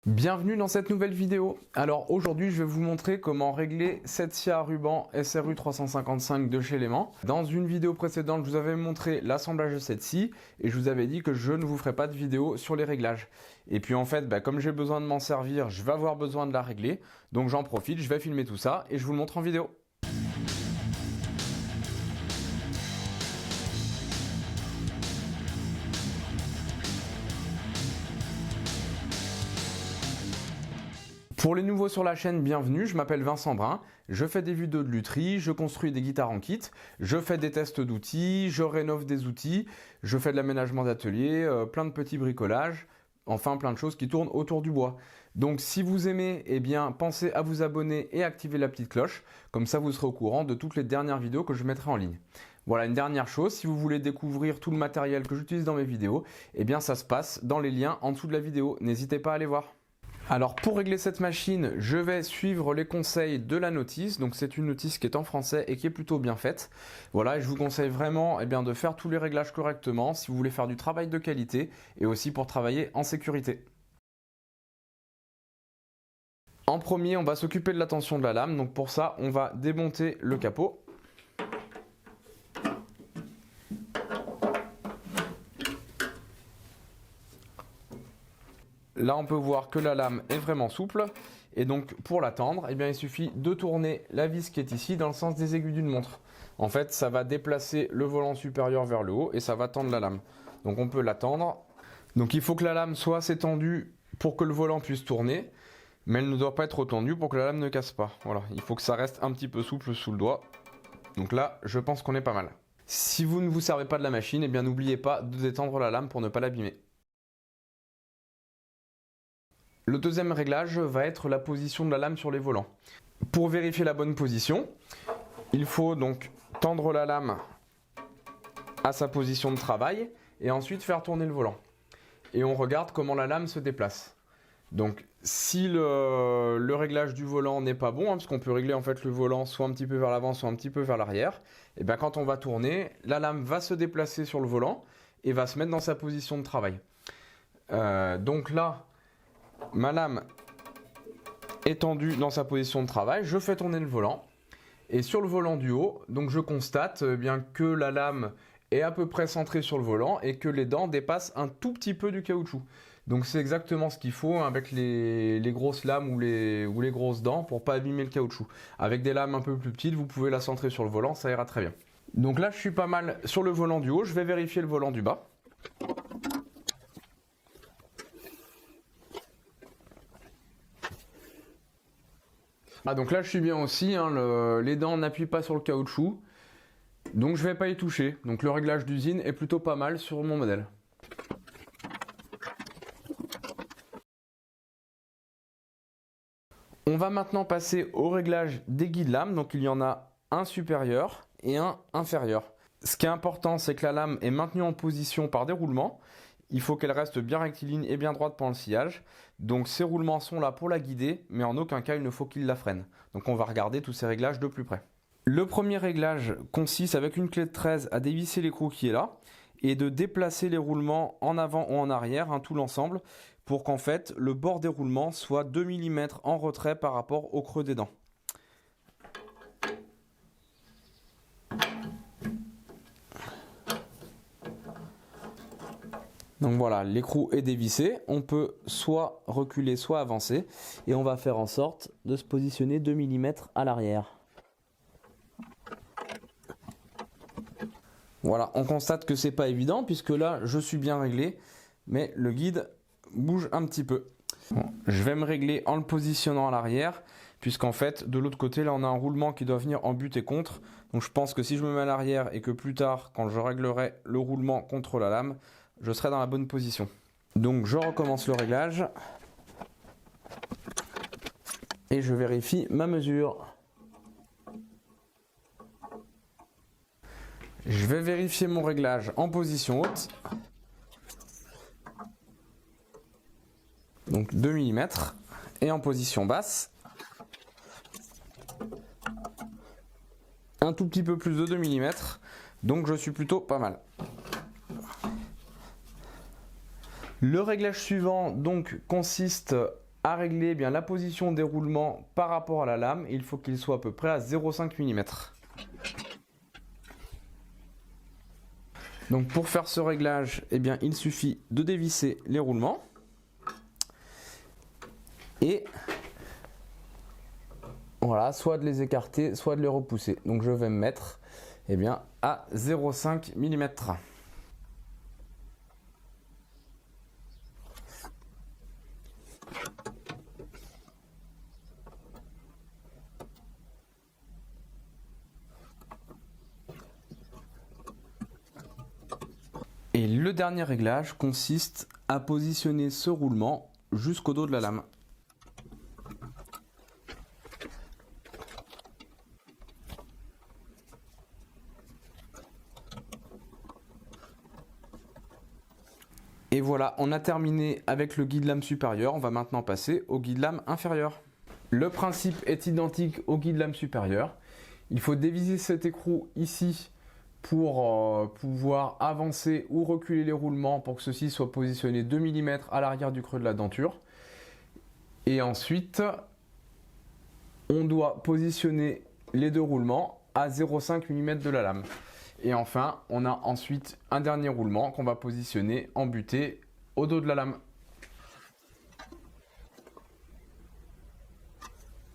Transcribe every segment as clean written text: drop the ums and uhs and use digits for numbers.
Bienvenue dans cette nouvelle vidéo. Alors aujourd'hui je vais vous montrer comment régler cette scie à ruban SRU 355 de chez Léman. Dans une vidéo précédente je vous avais montré l'assemblage de cette scie et je vous avais dit que je ne vous ferai pas de vidéo sur les réglages. Et puis en fait comme j'ai besoin de m'en servir, je vais avoir besoin de la régler. Donc j'en profite, je vais filmer tout ça et je vous le montre en vidéo. Pour les nouveaux sur la chaîne, bienvenue, je m'appelle Vincent Brun, je fais des vidéos de lutherie, je construis des guitares en kit, je fais des tests d'outils, je rénove des outils, je fais de l'aménagement d'atelier, plein de petits bricolages, enfin plein de choses qui tournent autour du bois. Donc si vous aimez, pensez à vous abonner et activer la petite cloche, comme ça vous serez au courant de toutes les dernières vidéos que je mettrai en ligne. Voilà, une dernière chose, si vous voulez découvrir tout le matériel que j'utilise dans mes vidéos, ça se passe dans les liens en dessous de la vidéo, n'hésitez pas à aller voir. Alors pour régler cette machine, je vais suivre les conseils de la notice. Donc c'est une notice qui est en français et qui est plutôt bien faite. Voilà, et je vous conseille vraiment de faire tous les réglages correctement si vous voulez faire du travail de qualité et aussi pour travailler en sécurité. En premier, on va s'occuper de la tension de la lame. Donc pour ça, on va démonter le capot. Là, on peut voir que la lame est vraiment souple. Et donc, pour la tendre, il suffit de tourner la vis qui est ici dans le sens des aiguilles d'une montre. En fait, ça va déplacer le volant supérieur vers le haut et ça va tendre la lame. Donc, on peut la tendre. Donc, il faut que la lame soit assez tendue pour que le volant puisse tourner. Mais elle ne doit pas être trop tendue pour que la lame ne casse pas. Voilà, il faut que ça reste un petit peu souple sous le doigt. Donc là, je pense qu'on est pas mal. Si vous ne vous servez pas de la machine, n'oubliez pas de détendre la lame pour ne pas l'abîmer. Le deuxième réglage va être la position de la lame sur les volants. Pour vérifier la bonne position, il faut donc tendre la lame à sa position de travail et ensuite faire tourner le volant. Et on regarde comment la lame se déplace. Donc si le réglage du volant n'est pas bon, parce qu'on peut régler en fait le volant soit un petit peu vers l'avant, soit un petit peu vers l'arrière, quand on va tourner, la lame va se déplacer sur le volant et va se mettre dans sa position de travail. Donc là, ma lame est tendue dans sa position de travail, je fais tourner le volant et sur le volant du haut, donc je constate que la lame est à peu près centrée sur le volant et que les dents dépassent un tout petit peu du caoutchouc. Donc c'est exactement ce qu'il faut avec les grosses lames ou les grosses dents pour pas abîmer le caoutchouc. Avec des lames un peu plus petites, vous pouvez la centrer sur le volant, ça ira très bien. Donc là je suis pas mal sur le volant du haut, je vais vérifier le volant du bas. Donc là je suis bien aussi, les dents n'appuient pas sur le caoutchouc, donc je ne vais pas y toucher. Donc le réglage d'usine est plutôt pas mal sur mon modèle. On va maintenant passer au réglage des guides lames, donc il y en a un supérieur et un inférieur. Ce qui est important, c'est que la lame est maintenue en position par des roulements. Il faut qu'elle reste bien rectiligne et bien droite pendant le sciage. Donc ces roulements sont là pour la guider, mais en aucun cas il ne faut qu'ils la freinent. Donc on va regarder tous ces réglages de plus près. Le premier réglage consiste avec une clé de 13 à dévisser l'écrou qui est là et de déplacer les roulements en avant ou en arrière, tout l'ensemble, pour qu'en fait le bord des roulements soit 2 mm en retrait par rapport au creux des dents. Donc voilà, l'écrou est dévissé, on peut soit reculer soit avancer et on va faire en sorte de se positionner 2 mm à l'arrière. Voilà, on constate que c'est pas évident puisque là je suis bien réglé mais le guide bouge un petit peu. Bon, je vais me régler en le positionnant à l'arrière puisqu'en fait de l'autre côté là on a un roulement qui doit venir en but et contre. Donc je pense que si je me mets à l'arrière et que plus tard quand je réglerai le roulement contre la lame, je serai dans la bonne position. Donc je recommence le réglage et je vérifie ma mesure. Je vais vérifier mon réglage en position haute. Donc 2 mm et en position basse. Un tout petit peu plus de 2 mm. Donc je suis plutôt pas mal. Le réglage suivant donc consiste à régler bien la position des roulements par rapport à la lame. Il faut qu'il soit à peu près à 0,5 mm. Donc pour faire ce réglage, eh bien, il suffit de dévisser les roulements et voilà, soit de les écarter, soit de les repousser. Donc je vais me mettre eh bien, à 0,5 mm. Et le dernier réglage consiste à positionner ce roulement jusqu'au dos de la lame. Et voilà, on a terminé avec le guide-lame supérieur. On va maintenant passer au guide-lame inférieur. Le principe est identique au guide-lame supérieur. Il faut déviser cet écrou ici pour pouvoir avancer ou reculer les roulements pour que ceux-ci soient positionnés 2 mm à l'arrière du creux de la denture. Et ensuite, on doit positionner les deux roulements à 0,5 mm de la lame. Et enfin, on a ensuite un dernier roulement qu'on va positionner en butée au dos de la lame.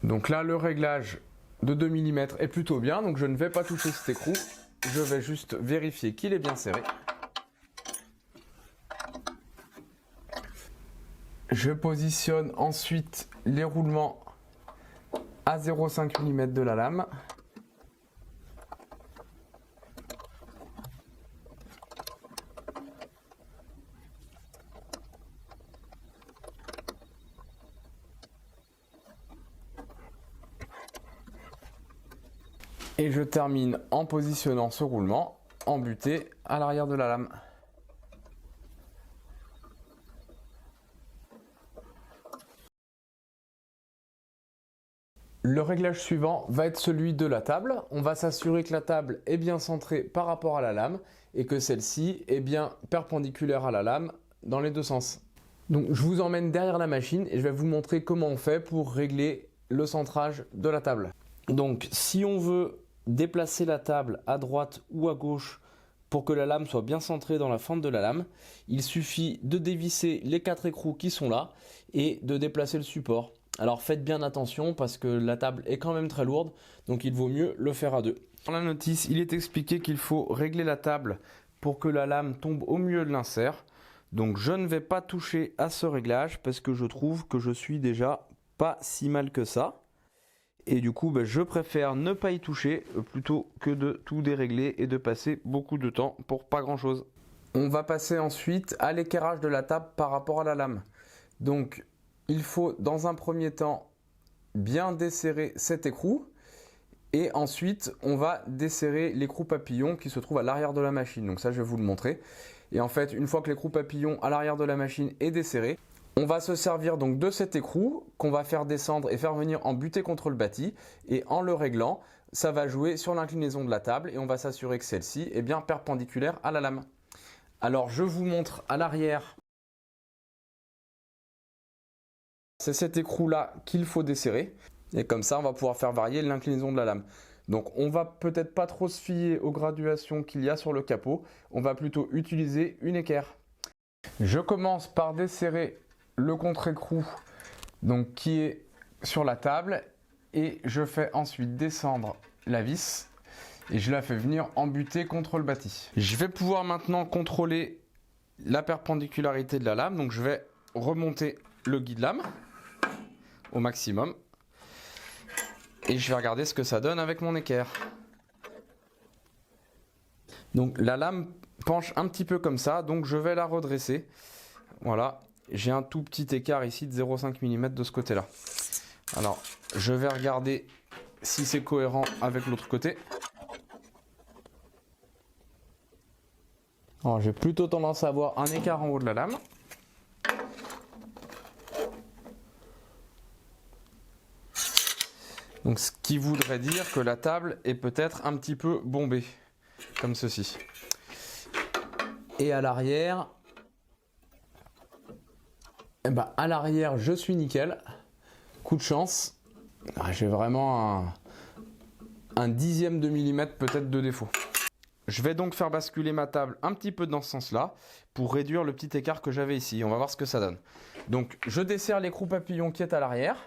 Donc là, le réglage de 2 mm est plutôt bien, donc je ne vais pas toucher cet écrou. Je vais juste vérifier qu'il est bien serré. Je positionne ensuite les roulements à 0,5 mm de la lame. Et je termine en positionnant ce roulement en butée à l'arrière de la lame. Le réglage suivant va être celui de la table. On va s'assurer que la table est bien centrée par rapport à la lame et que celle-ci est bien perpendiculaire à la lame dans les deux sens. Donc je vous emmène derrière la machine et je vais vous montrer comment on fait pour régler le centrage de la table. Donc si on veut déplacer la table à droite ou à gauche pour que la lame soit bien centrée dans la fente de la lame, il suffit de dévisser les 4 écrous qui sont là et de déplacer le support. Alors faites bien attention parce que la table est quand même très lourde, donc il vaut mieux le faire à deux. Dans la notice, il est expliqué qu'il faut régler la table pour que la lame tombe au milieu de l'insert. Donc je ne vais pas toucher à ce réglage parce que je trouve que je suis déjà pas si mal que ça. Et du coup, je préfère ne pas y toucher plutôt que de tout dérégler et de passer beaucoup de temps pour pas grand chose. On va passer ensuite à l'équerrage de la table par rapport à la lame. Donc il faut dans un premier temps bien desserrer cet écrou et ensuite on va desserrer l'écrou papillon qui se trouve à l'arrière de la machine. Donc ça je vais vous le montrer. Et en fait une fois que l'écrou papillon à l'arrière de la machine est desserré, on va se servir donc de cet écrou qu'on va faire descendre et faire venir en butée contre le bâti et en le réglant, ça va jouer sur l'inclinaison de la table et on va s'assurer que celle-ci est bien perpendiculaire à la lame. Alors je vous montre à l'arrière. C'est cet écrou-là qu'il faut desserrer et comme ça on va pouvoir faire varier l'inclinaison de la lame. Donc on va peut-être pas trop se fier aux graduations qu'il y a sur le capot, on va plutôt utiliser une équerre. Je commence par desserrer le contre-écrou donc qui est sur la table et je fais ensuite descendre la vis et je la fais venir en butée contre le bâti. Je vais pouvoir maintenant contrôler la perpendicularité de la lame, donc je vais remonter le guide-lame au maximum et je vais regarder ce que ça donne avec mon équerre. Donc la lame penche un petit peu comme ça, donc je vais la redresser. Voilà, j'ai un tout petit écart ici de 0,5 mm de ce côté-là. Alors, je vais regarder si c'est cohérent avec l'autre côté. J'ai plutôt tendance à avoir un écart en haut de la lame. Donc, ce qui voudrait dire que la table est peut-être un petit peu bombée, comme ceci. Et à l'arrière, Et bah à l'arrière je suis nickel. Coup de chance. J'ai vraiment un dixième de millimètre peut-être de défaut. Je vais donc faire basculer ma table un petit peu dans ce sens-là pour réduire le petit écart que j'avais ici. On va voir ce que ça donne. Donc je desserre l'écrou papillon qui est à l'arrière.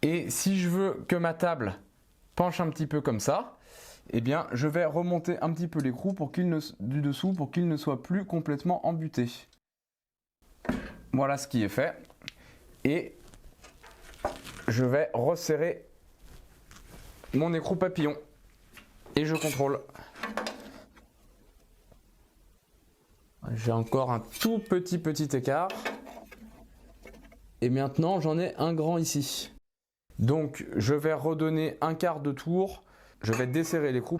Et si je veux que ma table penche un petit peu comme ça, eh bien je vais remonter un petit peu l'écrou du dessous pour qu'il ne soit plus complètement embuté. Voilà ce qui est fait. Et je vais resserrer mon écrou papillon. Et je contrôle. J'ai encore un tout petit écart. Et maintenant j'en ai un grand ici. Donc je vais redonner un quart de tour. Je vais desserrer l'écrou.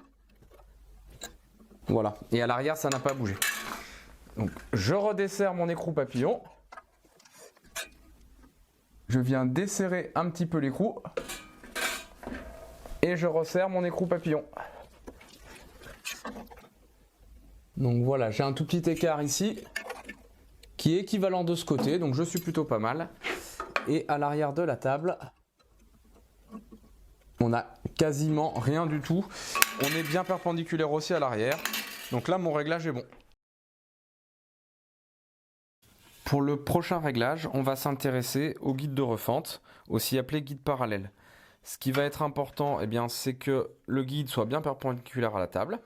Voilà. Et à l'arrière ça n'a pas bougé. Donc je redesserre mon écrou papillon. Je viens desserrer un petit peu l'écrou. Et je resserre mon écrou papillon. Donc voilà, j'ai un tout petit écart ici qui est équivalent de ce côté, donc je suis plutôt pas mal. Et à l'arrière de la table, on n'a quasiment rien du tout. On est bien perpendiculaire aussi à l'arrière. Donc là, mon réglage est bon. Pour le prochain réglage, on va s'intéresser au guide de refente, aussi appelé guide parallèle. Ce qui va être important, eh bien, c'est que le guide soit bien perpendiculaire à la table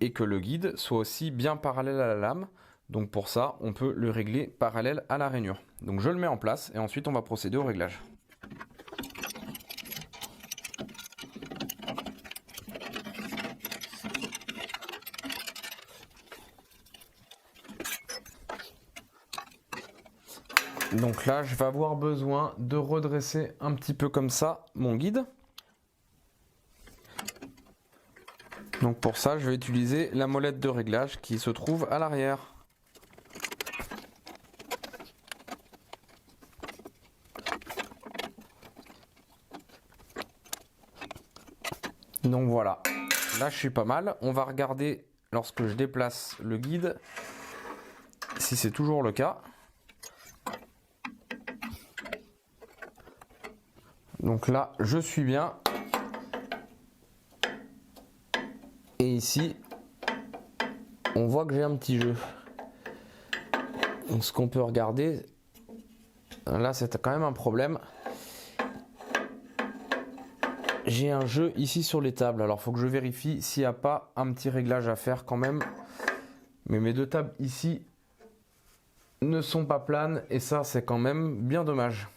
et que le guide soit aussi bien parallèle à la lame. Donc pour ça, on peut le régler parallèle à la rainure. Donc je le mets en place et ensuite on va procéder au réglage. Donc là, je vais avoir besoin de redresser un petit peu comme ça mon guide. Donc pour ça, je vais utiliser la molette de réglage qui se trouve à l'arrière. Donc voilà, là je suis pas mal. On va regarder lorsque je déplace le guide si c'est toujours le cas. Donc là, je suis bien. Et ici, on voit que j'ai un petit jeu. Donc ce qu'on peut regarder, là c'est quand même un problème. J'ai un jeu ici sur les tables. Alors il faut que je vérifie s'il n'y a pas un petit réglage à faire quand même. Mais mes deux tables ici ne sont pas planes et ça c'est quand même bien dommage.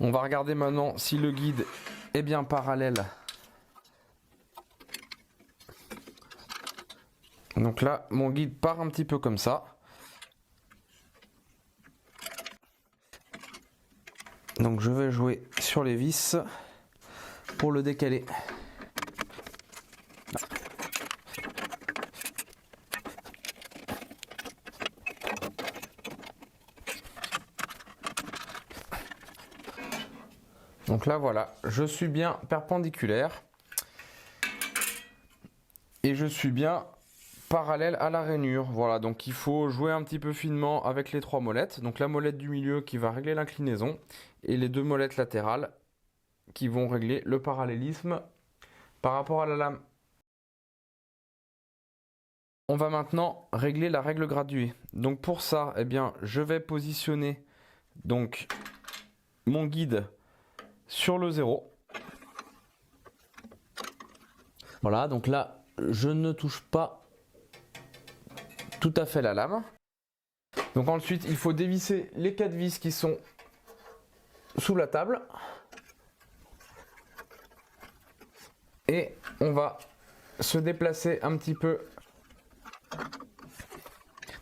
On va regarder maintenant si le guide est bien parallèle. Donc là, mon guide part un petit peu comme ça. Donc je vais jouer sur les vis pour le décaler. Donc là voilà, je suis bien perpendiculaire et je suis bien parallèle à la rainure. Voilà, donc il faut jouer un petit peu finement avec les trois molettes. Donc la molette du milieu qui va régler l'inclinaison et les deux molettes latérales qui vont régler le parallélisme par rapport à la lame. On va maintenant régler la règle graduée. Donc pour ça, eh bien, je vais positionner donc mon guide sur le 0. Voilà, donc là, je ne touche pas tout à fait la lame. Donc ensuite, il faut dévisser les 4 vis qui sont sous la table. Et on va se déplacer un petit peu.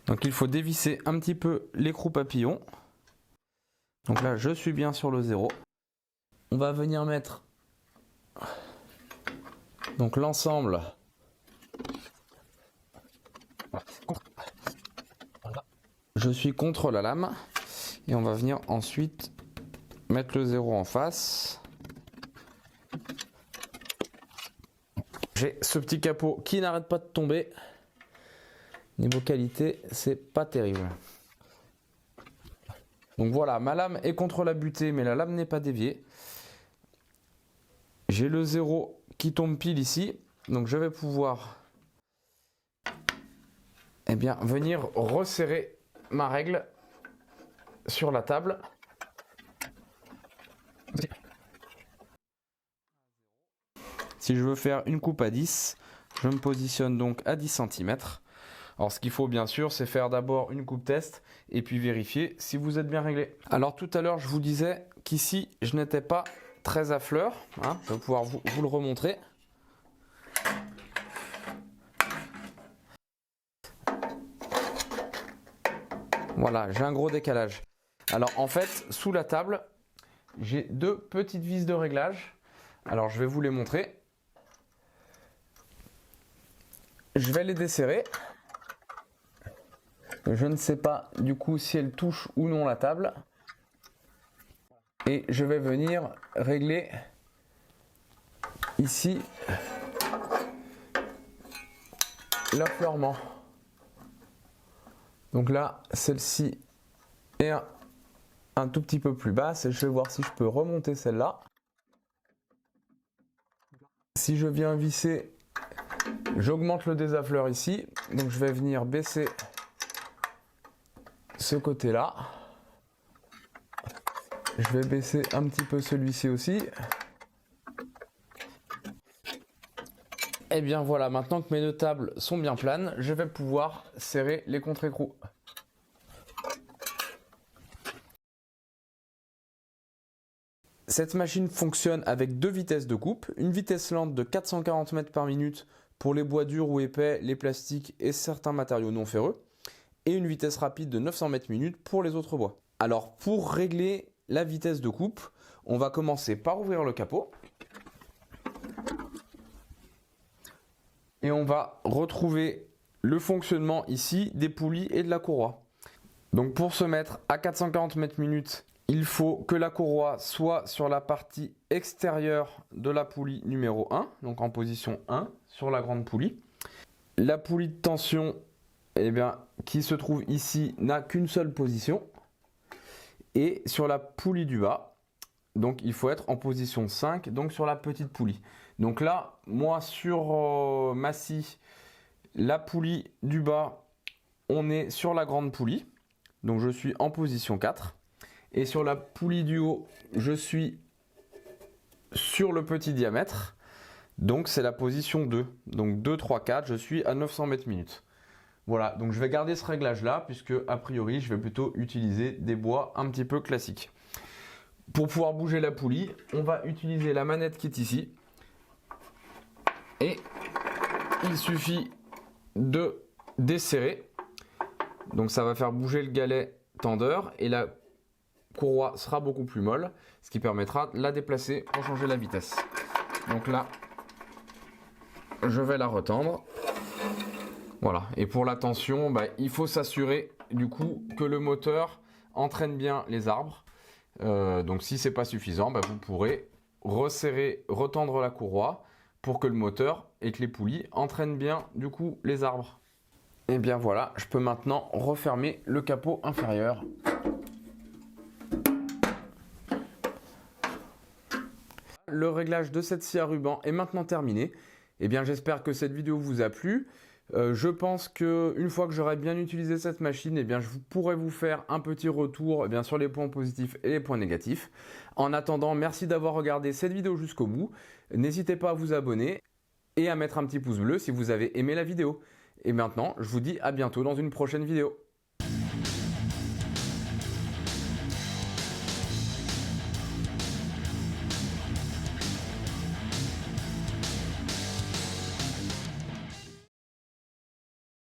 Donc il faut dévisser un petit peu l'écrou papillon. Donc là, je suis bien sur le 0. On va venir mettre donc l'ensemble je suis contre la lame et on va venir ensuite mettre le 0 en face. j'ai ce petit capot qui n'arrête pas de tomber. Niveau qualité, c'est pas terrible. Donc voilà, ma lame est contre la butée, mais la lame n'est pas déviée. J'ai le 0 qui tombe pile ici, donc je vais pouvoir venir resserrer ma règle sur la table. Si je veux faire une coupe à 10, je me positionne donc à 10 cm. Alors ce qu'il faut bien sûr, c'est faire d'abord une coupe test et puis vérifier si vous êtes bien réglé. Alors tout à l'heure, je vous disais qu'ici, je n'étais pas très à fleur. Hein, je vais pouvoir vous le remontrer. Voilà, j'ai un gros décalage. Alors en fait, sous la table, j'ai deux petites vis de réglage. Alors je vais vous les montrer. Je vais les desserrer. Je ne sais pas du coup si elles touchent ou non la table. Et je vais venir régler ici l'affleurement. Donc là, celle-ci est un tout petit peu plus basse et je vais voir si je peux remonter celle-là. Si je viens visser, j'augmente le désaffleur ici. Donc je vais venir baisser ce côté-là. Je vais baisser un petit peu celui-ci aussi. Et bien voilà, maintenant que mes deux tables sont bien planes, je vais pouvoir serrer les contre-écrous. Cette machine fonctionne avec deux vitesses de coupe, une vitesse lente de 440 mètres par minute pour les bois durs ou épais, les plastiques et certains matériaux non ferreux, et une vitesse rapide de 900 mètres minute pour les autres bois. Alors pour régler la vitesse de coupe, on va commencer par ouvrir le capot. Et on va retrouver le fonctionnement ici des poulies et de la courroie. Donc pour se mettre à 440 mètres minute, il faut que la courroie soit sur la partie extérieure de la poulie numéro 1, donc en position 1 sur la grande poulie. La poulie de tension qui se trouve ici n'a qu'une seule position. Et sur la poulie du bas, donc il faut être en position 5, donc sur la petite poulie. Donc là, moi sur ma scie, la poulie du bas, on est sur la grande poulie. Donc je suis en position 4. Et sur la poulie du haut, je suis sur le petit diamètre. Donc c'est la position 2. Donc 2, 3, 4, je suis à 900 mètres minute. Voilà, donc je vais garder ce réglage-là puisque a priori, je vais plutôt utiliser des bois un petit peu classiques. Pour pouvoir bouger la poulie, on va utiliser la manette qui est ici. Et il suffit de desserrer. Donc ça va faire bouger le galet tendeur et la courroie sera beaucoup plus molle, ce qui permettra de la déplacer pour changer la vitesse. Donc là, je vais la retendre. Voilà, et pour la tension, il faut s'assurer du coup que le moteur entraîne bien les arbres. Donc si c'est pas suffisant, vous pourrez resserrer, retendre la courroie pour que le moteur et que les poulies entraînent bien du coup les arbres. Et bien voilà, je peux maintenant refermer le capot inférieur. Le réglage de cette scie à ruban est maintenant terminé. Et bien j'espère que cette vidéo vous a plu. Je pense qu'une fois que j'aurai bien utilisé cette machine, je pourrai vous faire un petit retour sur les points positifs et les points négatifs. En attendant, merci d'avoir regardé cette vidéo jusqu'au bout. N'hésitez pas à vous abonner et à mettre un petit pouce bleu si vous avez aimé la vidéo. Et maintenant, je vous dis à bientôt dans une prochaine vidéo.